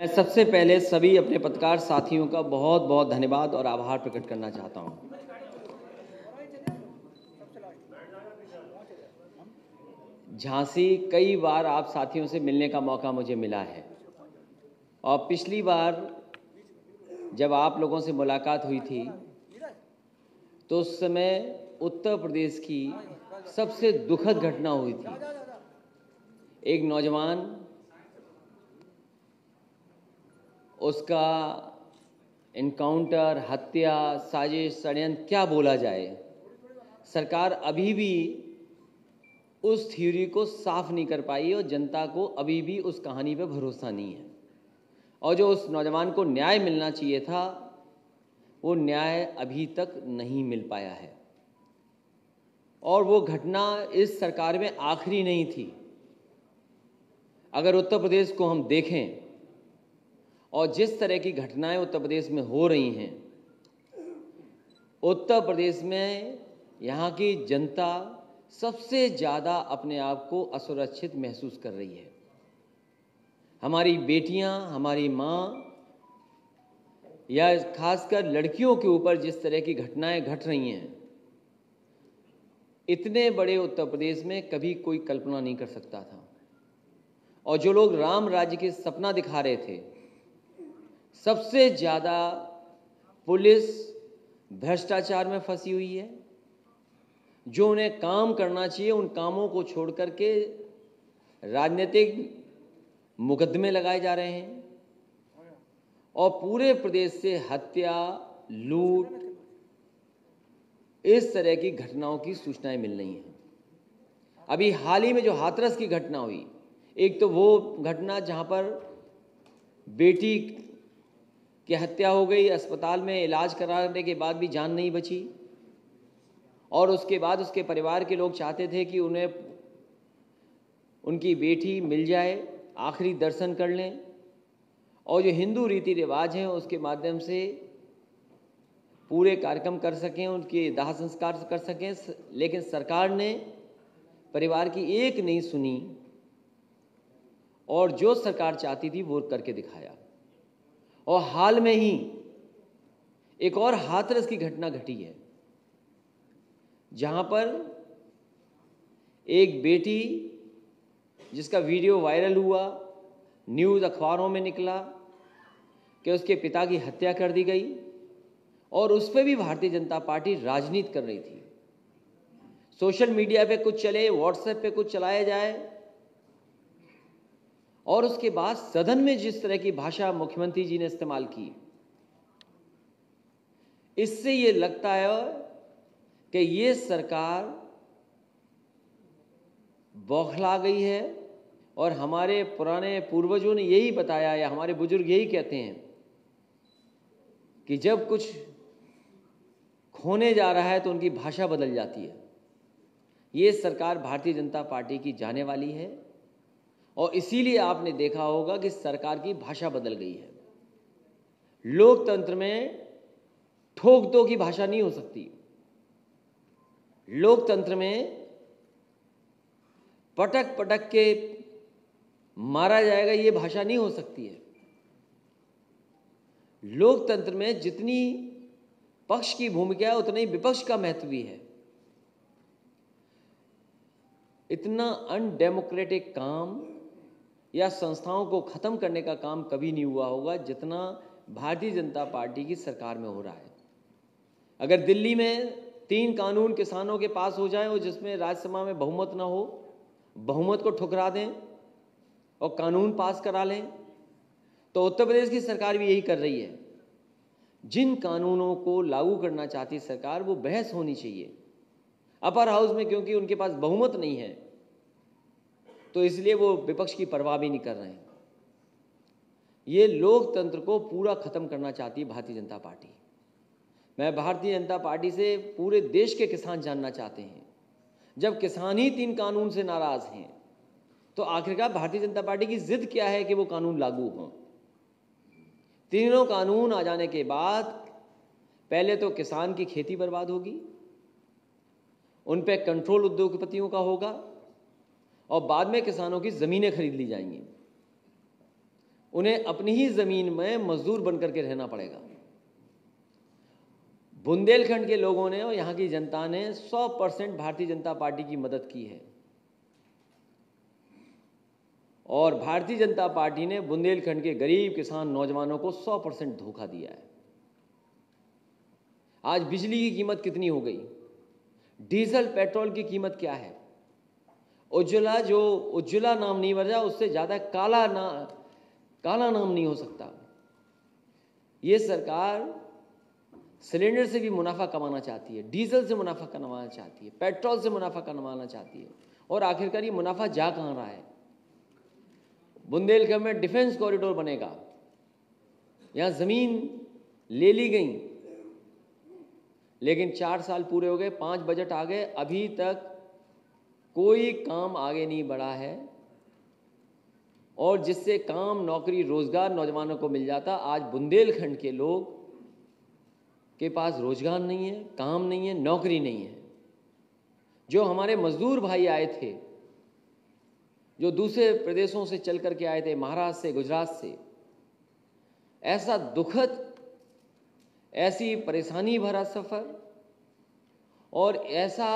मैं सबसे पहले सभी अपने पत्रकार साथियों का बहुत बहुत धन्यवाद और आभार प्रकट करना चाहता हूं। झांसी कई बार आप साथियों से मिलने का मौका मुझे मिला है और पिछली बार जब आप लोगों से मुलाकात हुई थी तो उस समय उत्तर प्रदेश की सबसे दुखद घटना हुई थी। एक नौजवान, उसका एनकाउंटर, हत्या, साजिश, षड्यंत्र क्या बोला जाए, सरकार अभी भी उस थ्योरी को साफ नहीं कर पाई और जनता को अभी भी उस कहानी पे भरोसा नहीं है। और जो उस नौजवान को न्याय मिलना चाहिए था वो न्याय अभी तक नहीं मिल पाया है। और वो घटना इस सरकार में आखिरी नहीं थी। अगर उत्तर प्रदेश को हम देखें और जिस तरह की घटनाएं उत्तर प्रदेश में हो रही हैं, उत्तर प्रदेश में यहाँ की जनता सबसे ज़्यादा अपने आप को असुरक्षित महसूस कर रही है। हमारी बेटियां, हमारी माँ या खासकर लड़कियों के ऊपर जिस तरह की घटनाएं घट रही हैं, इतने बड़े उत्तर प्रदेश में कभी कोई कल्पना नहीं कर सकता था। और जो लोग राम राज्य के सपना दिखा रहे थे, सबसे ज़्यादा पुलिस भ्रष्टाचार में फंसी हुई है। जो उन्हें काम करना चाहिए उन कामों को छोड़ करके राजनीतिक मुकदमे लगाए जा रहे हैं और पूरे प्रदेश से हत्या, लूट, इस तरह की घटनाओं की सूचनाएं मिल रही हैं। अभी हाल ही में जो हाथरस की घटना हुई, एक तो वो घटना जहां पर बेटी की हत्या हो गई, अस्पताल में इलाज कराने के बाद भी जान नहीं बची, और उसके बाद उसके परिवार के लोग चाहते थे कि उन्हें उनकी बेटी मिल जाए, आखिरी दर्शन कर लें और जो हिंदू रीति रिवाज हैं उसके माध्यम से पूरे कार्यक्रम कर सकें, उनके दाह संस्कार कर सकें। लेकिन सरकार ने परिवार की एक नहीं सुनी और जो सरकार चाहती थी वो करके दिखाया। और हाल में ही एक और हाथरस की घटना घटी है, जहां पर एक बेटी जिसका वीडियो वायरल हुआ, न्यूज़ अखबारों में निकला कि उसके पिता की हत्या कर दी गई और उस पर भी भारतीय जनता पार्टी राजनीति कर रही थी। सोशल मीडिया पे कुछ चले, व्हाट्सएप पे कुछ चलाया जाए और उसके बाद सदन में जिस तरह की भाषा मुख्यमंत्री जी ने इस्तेमाल की, इससे ये लगता है कि ये सरकार बौखला गई है। और हमारे पुराने पूर्वजों ने यही बताया या हमारे बुजुर्ग यही कहते हैं कि जब कुछ खोने जा रहा है तो उनकी भाषा बदल जाती है। ये सरकार भारतीय जनता पार्टी की जाने वाली है और इसीलिए आपने देखा होगा कि सरकार की भाषा बदल गई है। लोकतंत्र में ठोक दो की भाषा नहीं हो सकती। लोकतंत्र में पटक पटक के मारा जाएगा ये भाषा नहीं हो सकती है। लोकतंत्र में जितनी पक्ष की भूमिका है उतना ही विपक्ष का महत्व भी है। इतना अनडेमोक्रेटिक काम या संस्थाओं को खत्म करने का काम कभी नहीं हुआ होगा जितना भारतीय जनता पार्टी की सरकार में हो रहा है। अगर दिल्ली में 3 कानून किसानों के पास हो जाएं और जिसमें राज्यसभा में बहुमत ना हो, बहुमत को ठुकरा दें और कानून पास करा लें, तो उत्तर प्रदेश की सरकार भी यही कर रही है। जिन कानूनों को लागू करना चाहती सरकार, वो बहस होनी चाहिए अपर हाउस में, क्योंकि उनके पास बहुमत नहीं है तो इसलिए वो विपक्ष की परवाह भी नहीं कर रहे हैं। ये लोकतंत्र को पूरा खत्म करना चाहती है भारतीय जनता पार्टी। मैं भारतीय जनता पार्टी से पूरे देश के किसान जानना चाहते हैं, जब किसान ही 3 कानून से नाराज हैं तो आखिरकार भारतीय जनता पार्टी की जिद क्या है कि वो कानून लागू हों। तीनों कानून आ जाने के बाद पहले तो किसान की खेती बर्बाद होगी, उन पे कंट्रोल उद्योगपतियों का होगा और बाद में किसानों की ज़मीनें खरीद ली जाएंगी। उन्हें अपनी ही ज़मीन में मजदूर बनकर के रहना पड़ेगा। बुंदेलखंड के लोगों ने और यहाँ की जनता ने 100% भारतीय जनता पार्टी की मदद की है और भारतीय जनता पार्टी ने बुंदेलखंड के गरीब किसान नौजवानों को 100% धोखा दिया है। आज बिजली की कीमत कितनी हो गई, डीजल पेट्रोल की कीमत क्या है, उज्ज्वला नाम नहीं बजा, उससे ज़्यादा काला नाम नहीं हो सकता। ये सरकार सिलेंडर से भी मुनाफा कमाना चाहती है, डीजल से मुनाफा कमाना चाहती है, पेट्रोल से मुनाफा कमाना चाहती है और आखिरकार ये मुनाफा जा कहाँ रहा है। बुंदेलखंड में डिफेंस कॉरिडोर बनेगा, यहाँ ज़मीन ले ली गई, लेकिन 4 साल पूरे हो गए, 5 बजट आ गए, अभी तक कोई काम आगे नहीं बढ़ा है और जिससे काम, नौकरी, रोजगार नौजवानों को मिल जाता। आज बुंदेलखंड के लोग के पास रोजगार नहीं है, काम नहीं है, नौकरी नहीं है। जो हमारे मजदूर भाई आए थे, जो दूसरे प्रदेशों से चल करके आए थे, महाराष्ट्र से, गुजरात से, ऐसा दुखद, ऐसी परेशानी भरा सफ़र और ऐसा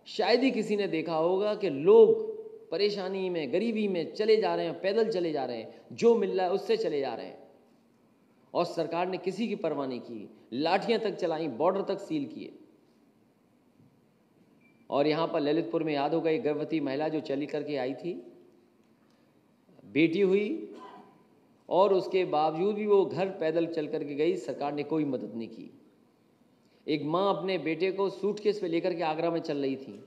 शायद ही किसी ने देखा होगा कि लोग परेशानी में, गरीबी में चले जा रहे हैं, पैदल चले जा रहे हैं, जो मिल रहा है उससे चले जा रहे हैं और सरकार ने किसी की परवाह नहीं की, लाठियां तक चलाई, बॉर्डर तक सील किए। और यहाँ पर ललितपुर में याद होगा एक गर्भवती महिला जो चली करके आई थी, बेटी हुई और उसके बावजूद भी वो घर पैदल चल करके गई, सरकार ने कोई मदद नहीं की। एक माँ अपने बेटे को सूटकेस पे लेकर के आगरा में चल रही थी,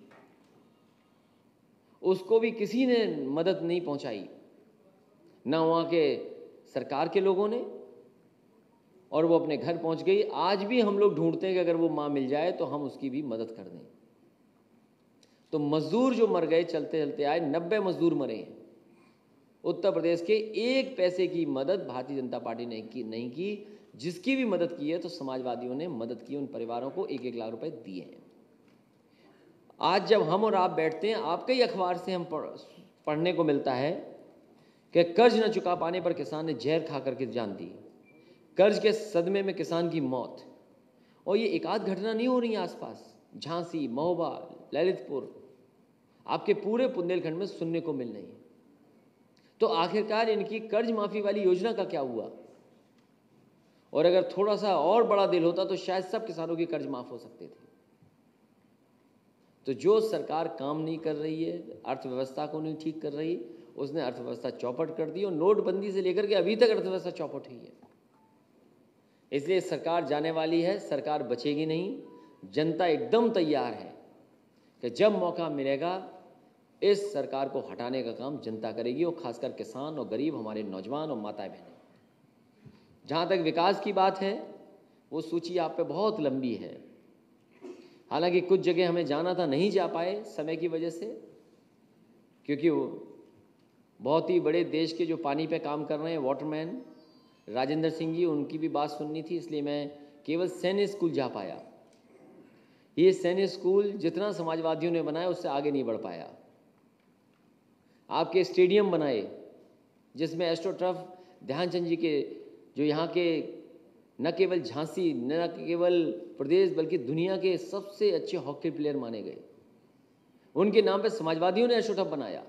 उसको भी किसी ने मदद नहीं पहुंचाई, ना वहाँ के सरकार के लोगों ने, और वो अपने घर पहुंच गई। आज भी हम लोग ढूंढते हैं कि अगर वो माँ मिल जाए तो हम उसकी भी मदद कर दें। तो मजदूर जो मर गए, चलते चलते आए, 90 मजदूर मरे हैं उत्तर प्रदेश के, 1 पैसे की मदद भारतीय जनता पार्टी ने नहीं की। जिसकी भी मदद की है तो समाजवादियों ने मदद की, उन परिवारों को 1-1 लाख रुपए दिए हैं। आज जब हम और आप बैठते हैं, आपके ही अखबार से हम पढ़ने को मिलता है कि कर्ज न चुका पाने पर किसान ने जहर खा करके जान दी, कर्ज के सदमे में किसान की मौत। और ये एक आध घटना नहीं हो रही है आसपास, झांसी, महोबा, ललितपुर, आपके पूरे बुंदेलखंड में सुनने को मिल रही है। तो आखिरकार इनकी कर्ज माफी वाली योजना का क्या हुआ? और अगर थोड़ा सा और बड़ा दिल होता तो शायद सब किसानों की कर्ज माफ हो सकते थे। तो जो सरकार काम नहीं कर रही है, अर्थव्यवस्था को नहीं ठीक कर रही, उसने अर्थव्यवस्था चौपट कर दी और नोटबंदी से लेकर के अभी तक अर्थव्यवस्था चौपट हुई है। इसलिए सरकार जाने वाली है, सरकार बचेगी नहीं। जनता एकदम तैयार है कि जब मौका मिलेगा इस सरकार को हटाने का काम जनता करेगी, और खासकर किसान और गरीब, हमारे नौजवान और माताएं बहनें। जहाँ तक विकास की बात है, वो सूची आप पे बहुत लंबी है। हालांकि कुछ जगह हमें जाना था, नहीं जा पाए समय की वजह से, क्योंकि वो बहुत ही बड़े देश के जो पानी पे काम कर रहे हैं, वाटरमैन राजेंद्र सिंह जी, उनकी भी बात सुननी थी, इसलिए मैं केवल सैन्य स्कूल जा पाया। ये सैन्य स्कूल जितना समाजवादियों ने बनाया उससे आगे नहीं बढ़ पाया। आपके स्टेडियम बनाए जिसमें एस्ट्रोटर्फ ध्यानचंद जी के, जो यहाँ के न केवल झांसी, न केवल प्रदेश बल्कि दुनिया के सबसे अच्छे हॉकी प्लेयर माने गए, उनके नाम पे समाजवादियों ने एस्ट्रोटर्फ बनाया।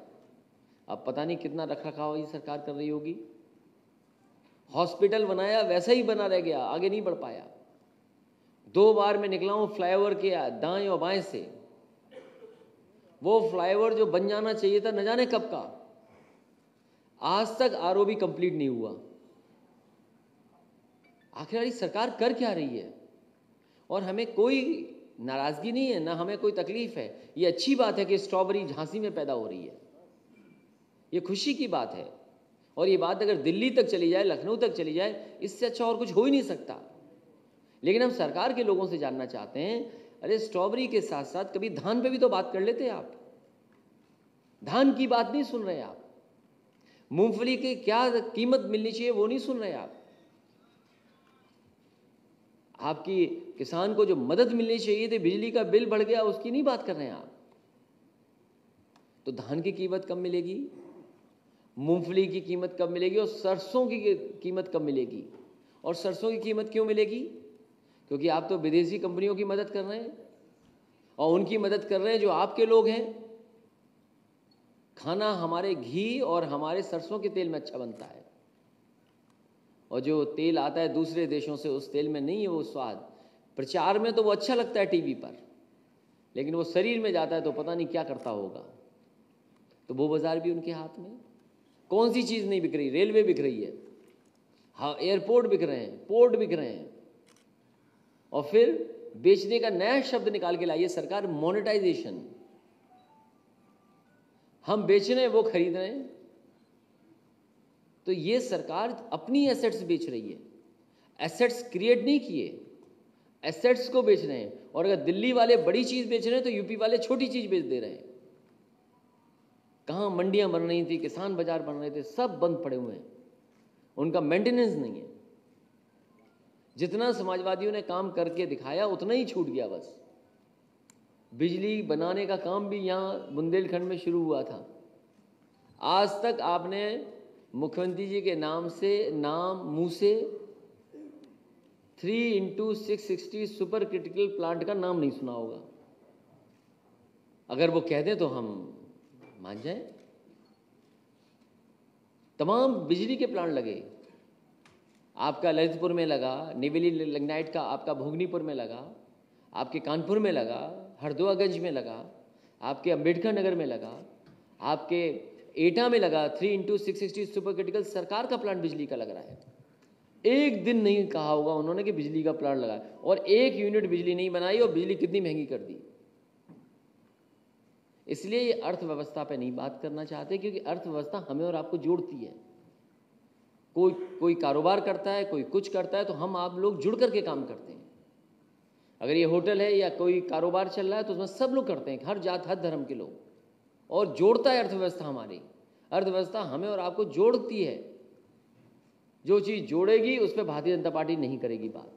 अब पता नहीं कितना रख रखाव ये सरकार कर रही होगी। हॉस्पिटल बनाया, वैसा ही बना रह गया, आगे नहीं बढ़ पाया। 2 बार मैं निकला हूँ फ्लाईओवर के दाएं और बाएं से, वो फ्लाईओवर जो बन जाना चाहिए था न जाने कब का, आज तक आरओबी कंप्लीट नहीं हुआ। आखिर सरकार कर क्या रही है? और हमें कोई नाराजगी नहीं है, ना हमें कोई तकलीफ है। ये अच्छी बात है कि स्ट्रॉबेरी झांसी में पैदा हो रही है, ये खुशी की बात है। और ये बात अगर दिल्ली तक चली जाए, लखनऊ तक चली जाए, इससे अच्छा और कुछ हो ही नहीं सकता। लेकिन हम सरकार के लोगों से जानना चाहते हैं, अरे स्ट्रॉबेरी के साथ साथ कभी धान पे भी तो बात कर लेते आप। धान की बात नहीं सुन रहे आप। मूंगफली की क्या कीमत मिलनी चाहिए वो नहीं सुन रहे आप। आपकी किसान को जो मदद मिलनी चाहिए थी, बिजली का बिल बढ़ गया, उसकी नहीं बात कर रहे हैं आप। तो धान की कीमत कब मिलेगी? मूंगफली की कीमत कब मिलेगी और सरसों की कीमत कब मिलेगी। और सरसों की कीमत क्यों मिलेगी? क्योंकि आप तो विदेशी कंपनियों की मदद कर रहे हैं और उनकी मदद कर रहे हैं जो आपके लोग हैं। खाना हमारे घी और हमारे सरसों के तेल में अच्छा बनता है, और जो तेल आता है दूसरे देशों से उस तेल में नहीं है वो स्वाद। प्रचार में तो वो अच्छा लगता है टीवी पर, लेकिन वो शरीर में जाता है तो पता नहीं क्या करता होगा। तो वो बाजार भी उनके हाथ में। कौन सी चीज़ नहीं बिक रही? रेलवे बिक रही है, हाँ, एयरपोर्ट बिक रहे हैं, पोर्ट बिक रहे हैं। और फिर बेचने का नया शब्द निकाल के लाइए सरकार, मोनेटाइजेशन। हम बेच रहे हैं, वो खरीद रहे हैं। तो ये सरकार अपनी एसेट्स बेच रही है, एसेट्स क्रिएट नहीं किए, एसेट्स को बेच रहे हैं। और अगर दिल्ली वाले बड़ी चीज़ बेच रहे हैं तो यूपी वाले छोटी चीज़ बेच दे रहे हैं। कहाँ मंडियां बन रही थी, किसान बाजार बन रहे थे, सब बंद पड़े हुए हैं, उनका मेंटेनेंस नहीं है। जितना समाजवादियों ने काम करके दिखाया उतना ही छूट गया बस। बिजली बनाने का काम भी यहाँ बुंदेलखंड में शुरू हुआ था। आज तक आपने मुख्यमंत्री जी के मुंह से 3x660 सुपर क्रिटिकल प्लांट का नाम नहीं सुना होगा। अगर वो कह दें तो हम मान जाएं। तमाम बिजली के प्लांट लगे, आपका ललितपुर में लगा, निवेली लिग्नाइट का आपका भोगनीपुर में लगा, आपके कानपुर में लगा, हरदोआगंज में लगा, आपके अंबेडकर नगर में लगा, आपके एटा में लगा। 3x660 सुपर क्रिटिकल सरकार का प्लांट बिजली का लग रहा है। एक दिन नहीं कहा होगा उन्होंने कि बिजली का प्लांट लगा, और एक यूनिट बिजली नहीं बनाई और बिजली कितनी महंगी कर दी। इसलिए ये अर्थव्यवस्था पे नहीं बात करना चाहते, क्योंकि अर्थव्यवस्था हमें और आपको जोड़ती है। कोई कारोबार करता है, कोई कुछ करता है, तो हम आप लोग जुड़ करके काम करते हैं। अगर ये होटल है या कोई कारोबार चल रहा है तो उसमें सब लोग करते हैं, हर जात हर धर्म के लोग, और जोड़ता है अर्थव्यवस्था। हमारी अर्थव्यवस्था हमें और आपको जोड़ती है। जो चीज़ जोड़ेगी उस पर भारतीय जनता पार्टी नहीं करेगी बात।